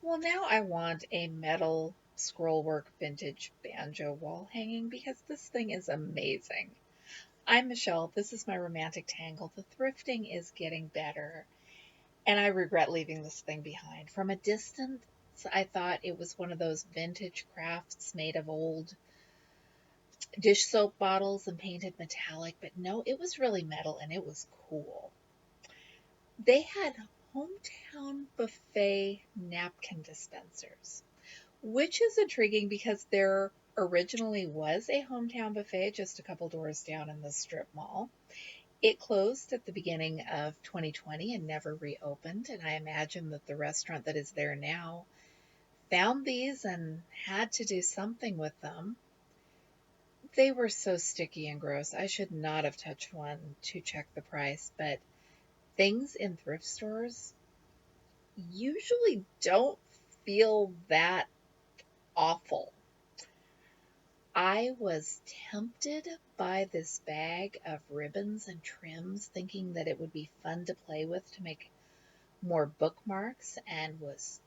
Well, now I want a metal scrollwork vintage banjo wall hanging because this thing is amazing. I'm Michelle. This is my romantic tangle. The thrifting is getting better, and I regret leaving this thing behind. From a distance, I thought it was one of those vintage crafts made of old dish soap bottles and painted metallic, but no, it was really metal and it was cool. They had hometown buffet napkin dispensers, which is intriguing because there originally was a hometown buffet just a couple doors down in the strip mall. It closed at the beginning of 2020 and never reopened. And I imagine that the restaurant that is there now found these and had to do something with them. They were so sticky and gross. I should not have touched one to check the price, but things in thrift stores usually don't feel that awful. I was tempted by this bag of ribbons and trims, thinking that it would be fun to play with to make more bookmarks, and was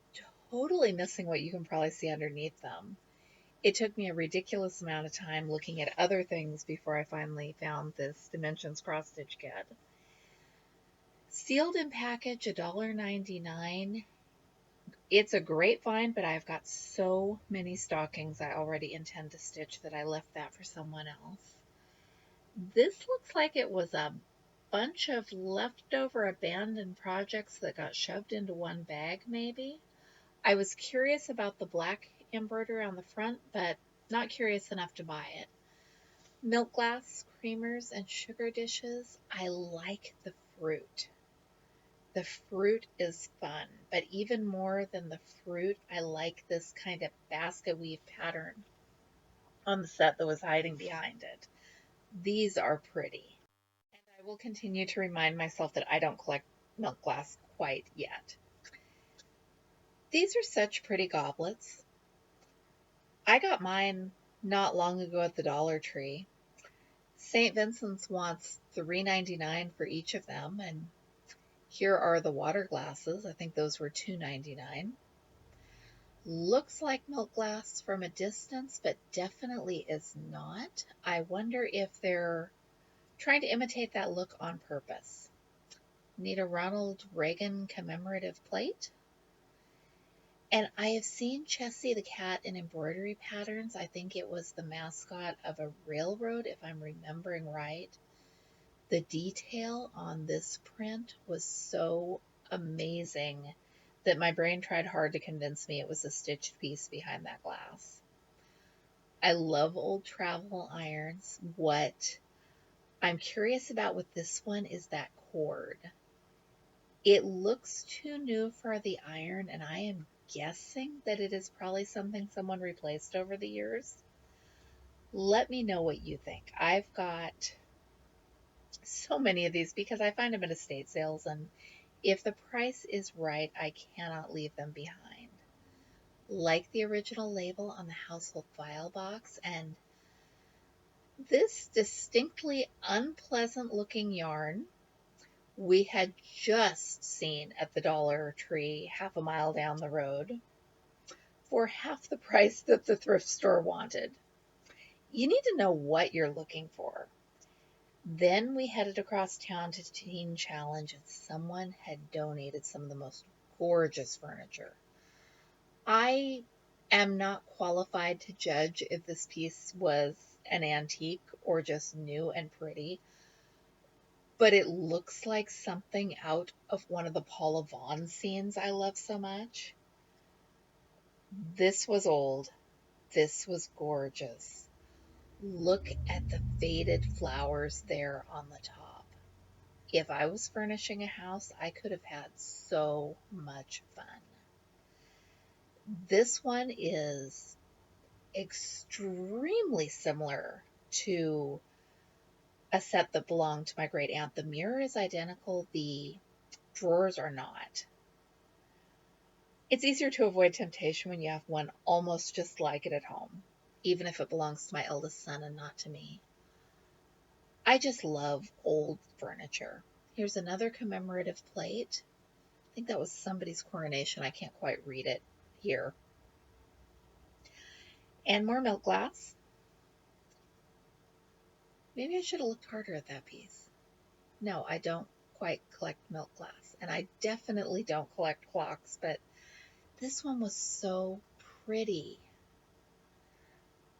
totally missing what you can probably see underneath them. It took me a ridiculous amount of time looking at other things before I finally found this Dimensions cross stitch kit. Sealed in package, $1.99. It's a great find, but I've got so many stockings I already intend to stitch that I left that for someone else. This looks like it was a bunch of leftover abandoned projects that got shoved into one bag, maybe. I was curious about the black embroidery on the front, but not curious enough to buy it. Milk glass, creamers, and sugar dishes. I like the fruit. The fruit is fun, but even more than the fruit, I like this kind of basket weave pattern on the set that was hiding behind it. These are pretty. And I will continue to remind myself that I don't collect milk glass quite yet. These are such pretty goblets. I got mine not long ago at the Dollar Tree. St. Vincent's wants $3.99 for each of them, and here are the water glasses. I think those were $2.99. Looks like milk glass from a distance, but definitely is not. I wonder if they're trying to imitate that look on purpose. Need a Ronald Reagan commemorative plate? And I have seen Chessie the cat in embroidery patterns. I think it was the mascot of a railroad, if I'm remembering right. The detail on this print was so amazing that my brain tried hard to convince me it was a stitched piece behind that glass. I love old travel irons. What I'm curious about with this one is that cord. It looks too new for the iron, and I am guessing that it is probably something someone replaced over the years. Let me know what you think. I've got so many of these because I find them at estate sales, and if the price is right, I cannot leave them behind. Like the original label on the household file box, and this distinctly unpleasant looking yarn we had just seen at the Dollar Tree half a mile down the road for half the price that the thrift store wanted. You need to know what you're looking for. Then we headed across town to Teen Challenge, and someone had donated some of the most gorgeous furniture. I am not qualified to judge if this piece was an antique or just new and pretty, but it looks like something out of one of the Paula Vaughn scenes I love so much. This was old. This was gorgeous. Look at the faded flowers there on the top. If I was furnishing a house, I could have had so much fun. This one is extremely similar to a set that belonged to my great aunt. The mirror is identical, the drawers are not. It's easier to avoid temptation when you have one almost just like it at home, even if it belongs to my eldest son and not to me. I just love old furniture. Here's another commemorative plate. I think that was somebody's coronation. I can't quite read it here. And more milk glass. Maybe I should have looked harder at that piece. No, I don't quite collect milk glass. And I definitely don't collect clocks, but this one was so pretty.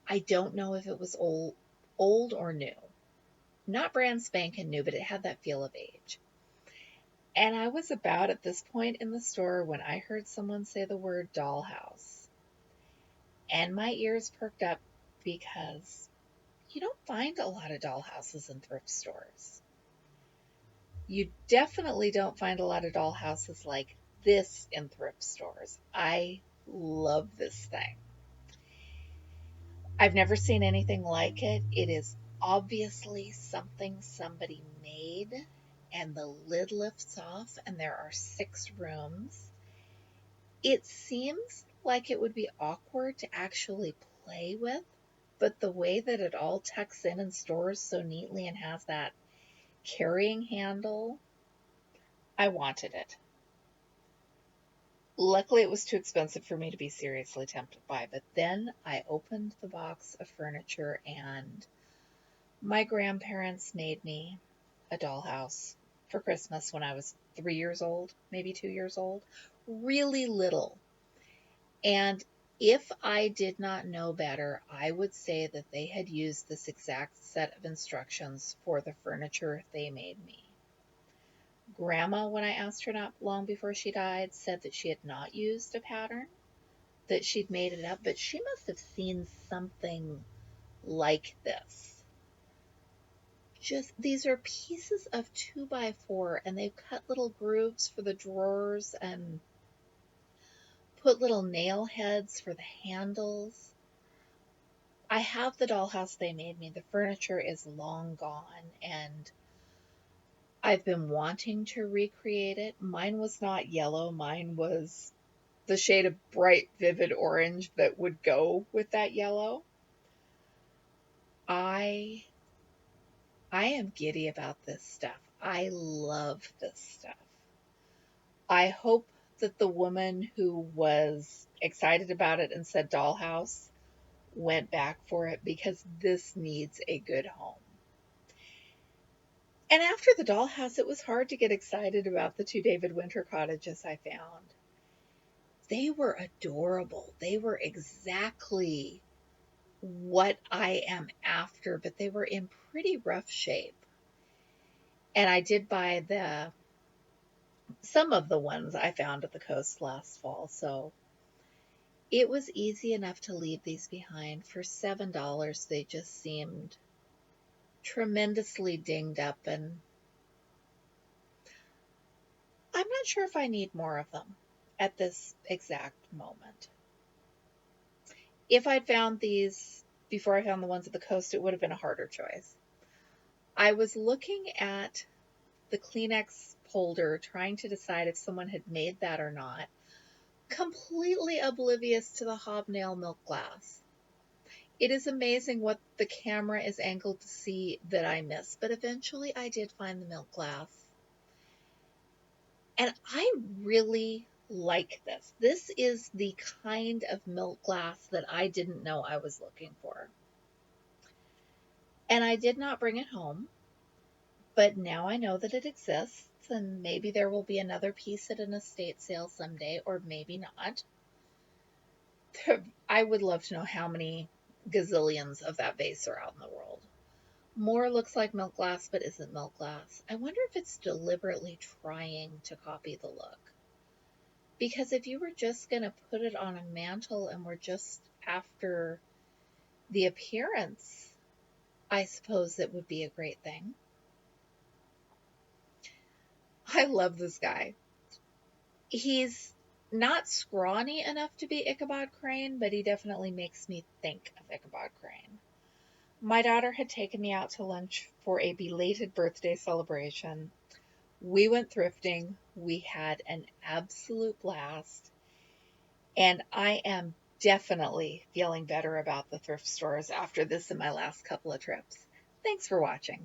I don't know if it was old or new. Not brand spanking new, but it had that feel of age. And I was about at this point in the store when I heard someone say the word dollhouse. And my ears perked up because you don't find a lot of dollhouses in thrift stores. You definitely don't find a lot of dollhouses like this in thrift stores. I love this thing. I've never seen anything like it. It is obviously something somebody made, and the lid lifts off, and there are 6 rooms. It seems like it would be awkward to actually play with, but the way that it all tucks in and stores so neatly and has that carrying handle, I wanted it. Luckily, it was too expensive for me to be seriously tempted by, but then I opened the box of furniture and my grandparents made me a dollhouse for Christmas when I was 3 years old, maybe 2 years old. Really little. And if I did not know better, I would say that they had used this exact set of instructions for the furniture they made me. Grandma, when I asked her not long before she died, said that she had not used a pattern, that she'd made it up, but she must have seen something like this. Just these are pieces of 2x4, and they've cut little grooves for the drawers and put little nail heads for the handles. I have the dollhouse they made me. The furniture is long gone, and I've been wanting to recreate it. Mine was not yellow. Mine was the shade of bright, vivid orange that would go with that yellow. I am giddy about this stuff. I love this stuff. I hope that the woman who was excited about it and said dollhouse went back for it, because this needs a good home. And after the dollhouse, it was hard to get excited about the 2 David Winter cottages I found. They were adorable. They were exactly what I am after, but they were in pretty rough shape. And I did buy some of the ones I found at the coast last fall, so it was easy enough to leave these behind. For $7, they just seemed tremendously dinged up, and I'm not sure if I need more of them at this exact moment. If I'd found these before I found the ones at the coast, it would have been a harder choice. I was looking at the Kleenex holder, trying to decide if someone had made that or not, completely oblivious to the hobnail milk glass. It is amazing what the camera is angled to see that I miss, but eventually I did find the milk glass. And I really like this. This is the kind of milk glass that I didn't know I was looking for. And I did not bring it home, but now I know that it exists, and maybe there will be another piece at an estate sale someday, or maybe not. I would love to know how many gazillions of that vase are out in the world. More looks like milk glass, but isn't milk glass. I wonder if it's deliberately trying to copy the look. Because if you were just going to put it on a mantle and were just after the appearance, I suppose it would be a great thing. I love this guy. He's not scrawny enough to be Ichabod Crane, but he definitely makes me think of Ichabod Crane. My daughter had taken me out to lunch for a belated birthday celebration. We went thrifting. We had an absolute blast. And I am definitely feeling better about the thrift stores after this and my last couple of trips. Thanks for watching.